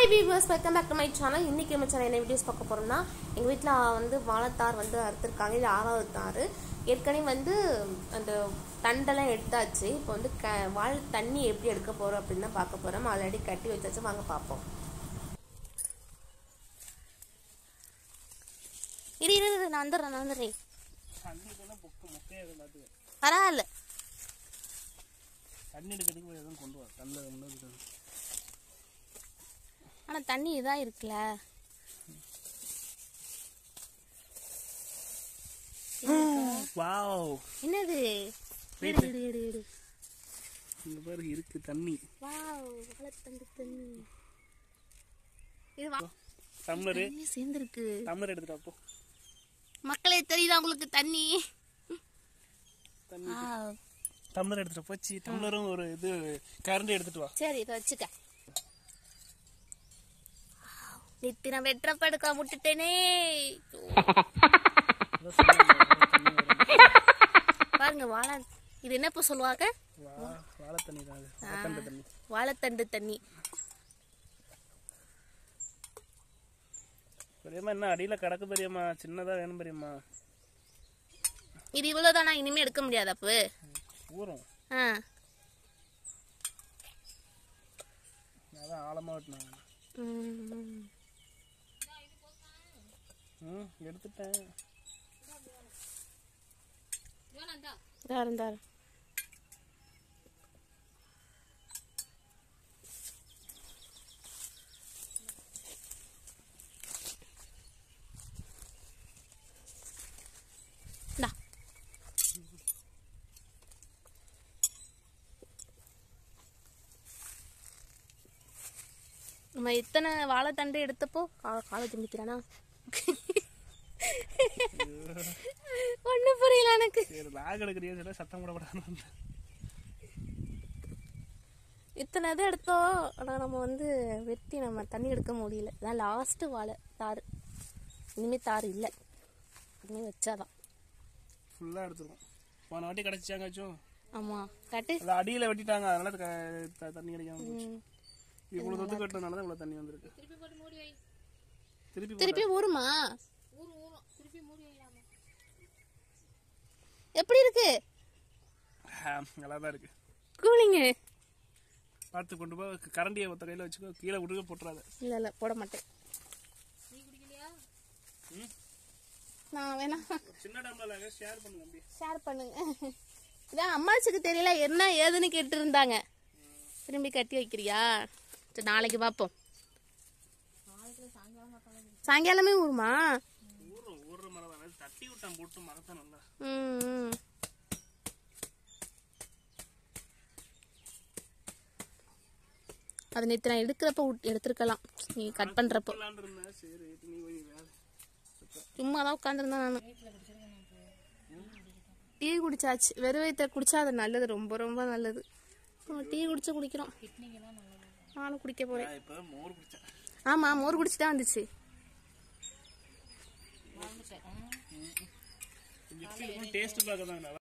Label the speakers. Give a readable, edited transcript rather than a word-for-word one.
Speaker 1: Hi viewers, welcome back to my channel. இன்னைக்கு நம்ம சேனல்ல என்ன வீடியோஸ் பார்க்க போறோம்னா எங்க வீட்ல வந்து வாழைத்தார் வந்து அறுத்துருக்காங்க. இது 6வது தார். ஏற்கனவே வந்து அந்த தண்டெல்லாம் எடுத்தாச்சு. இப்போ வந்து வாழை தண்ணி எப்படி எடுக்க போறோம் அப்படினா பார்க்க போறோம். ஆல்ரெடி கட்டி வச்சாச்சு, வாங்க பாப்போம். இரு நான் வந்துறேன்.
Speaker 2: தண்ணிக்குள்ள முக்கையே அது
Speaker 1: பரவாயில்ல.
Speaker 2: தண்ணி எடுக்கிறதுக்கு எதுவும் கொண்டு வா. தண்ணில
Speaker 1: ஆனா தண்ணி இதா இருக்குல.
Speaker 2: வாவ்,
Speaker 1: என்னது? எடு.
Speaker 2: இங்க பாரு இருக்கு தண்ணி.
Speaker 1: வாவ், வாழைத்தண்டு தண்ணி. இது
Speaker 2: டம்ளர்
Speaker 1: சேர்ந்துருக்கு.
Speaker 2: டம்ளர் எடுத்துட்டு போ.
Speaker 1: மக்களே, தெரியுதா உங்களுக்கு தண்ணி?
Speaker 2: டம்ளர் எடுத்துட்டு போச்சு. டம்ளரும் ஒரு இது கரண்டி எடுத்துட்டு வா.
Speaker 1: சரி, இதை வச்சுக்க. நித்தின வெற்றப்படுக்க விட்டுட்டேனே. பாருங்க வாழை, இது என்ன இப்ப சொல்லுவாங்க?
Speaker 2: வாழை தண்ணி தான்.
Speaker 1: வாழைத்தண்டு தண்ணி.
Speaker 2: பெரியம்மா என்ன அடியில கிடக்கு பெரியம்மா? சின்னதா வேணும் பெரியம்மா.
Speaker 1: இது இவ்வளவுதானா? இனிமே எடுக்க முடியாது அப்ப
Speaker 2: ஊறும். அதான் ஆழமா வெட்டினாங்க. எடுத்துட்டேன்.
Speaker 1: தாரு நம்ம இத்தனை வாழைத்தண்டு எடுத்தப்போ காலை திரும்பிக்கிறானா? ஒன்னும் புரியல எனக்கு.
Speaker 2: சத்தம் போடப்படாது.
Speaker 1: இத்தனை இது எடுத்தோம். ஆனா நம்ம வந்து வெட்டி நம்ம தண்ணி எடுக்க முடியல. அதான் லாஸ்ட் வாழை தார். இனிமே தார் இல்லை, இனிமே வச்சாதான்
Speaker 2: ஃபுல்லா எடுத்துருவோம். போன வாட்டி கிடைச்சாங்காச்சும்.
Speaker 1: ஆமா, கட்டு
Speaker 2: அடியில வெட்டிட்டாங்க, அதனால தண்ணி கிடைக்காம. இவ்வளவு தொத்து கட்டினாலதான் இவ்வளவு தண்ணி வந்திருக்கு.
Speaker 1: திருப்பி ஊருமா? எப்படி இருக்கு?
Speaker 2: நல்லாதான் இருக்கு.
Speaker 1: கூலிங்க
Speaker 2: பார்த்து கொண்டு போ. கரண்டியை ஒத்த கையில வச்சுக்கோ, கீழே விடுக்க போட்டுறாத.
Speaker 1: இல்ல போட மாட்டேன். நான் வேணா
Speaker 2: சின்ன டம்ளர்ல
Speaker 1: ஷேர் பண்ணுங்க. இதான் அம்மாச்சுக்கு தெரியல என்ன ஏதுன்னு கேட்டு இருந்தாங்க. திரும்பி கட்டி வைக்கிறியா? சரி, நாளைக்கு பார்ப்போம். சாயங்காலமே ஊருமா?
Speaker 2: ஊர்ற மரம் தட்டி விட்டான் போட்டு மரத்தை நல்லா.
Speaker 1: அது நேற்று நான் எடுக்கிறப்ப எடுத்துருக்கலாம், நீ கட் பண்றப்போ. சும்மா தான் உட்காந்துருந்தேன் நான். டீ குடிச்சாச்சு. வெறும் வயிற்ற குடிச்சா அது நல்லது, ரொம்ப ரொம்ப நல்லது. டீ குடிக்கிறோம். நானும் குடிக்க போறேன். ஆமா, மோர் குடிச்சுதான் வந்துச்சு.
Speaker 2: டேஸ்ட் பார்க்க தான்